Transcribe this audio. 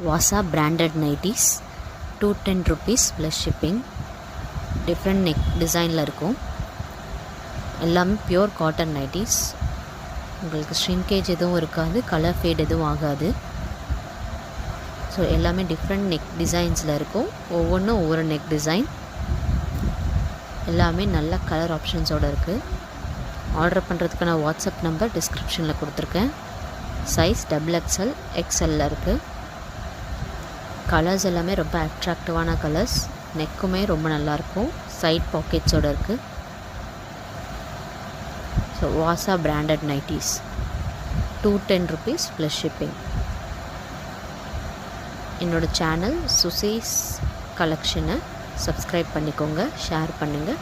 வாசா branded nighties 210 rupees plus shipping. Different neck டிசைனில் இருக்கும். எல்லாமே பியூர் காட்டன் நைட்டிஸ். உங்களுக்கு ஷ்ரிங்கேஜ் எதுவும் இருக்காது, கலர் ஃபேட் எதுவும் ஆகாது. ஸோ எல்லாமே டிஃப்ரெண்ட் நெக் டிசைன்ஸில் இருக்கும். ஒவ்வொன்றும் ஒவ்வொரு நெக் டிசைன். எல்லாமே நல்ல கலர் ஆப்ஷன்ஸோடு இருக்குது. ஆர்டர் பண்ணுறதுக்கான வாட்ஸ்அப் நம்பர் டிஸ்கிரிப்ஷனில் கொடுத்துருக்கேன். சைஸ் XXL XL இருக்குது. கலர்ஸ் எல்லாமே ரொம்ப அட்ராக்டிவான கலர்ஸ். நெக்குமே ரொம்ப நல்லாயிருக்கும். சைட் பாக்கெட்ஸோடு இருக்குது. ஸோ வாசா branded nighties 210 rupees plus shipping. என்னோடய சேனல் சுசீஸ் கலெக்ஷனை சப்ஸ்கிரைப் பண்ணிக்கோங்க, ஷேர் பண்ணுங்கள்.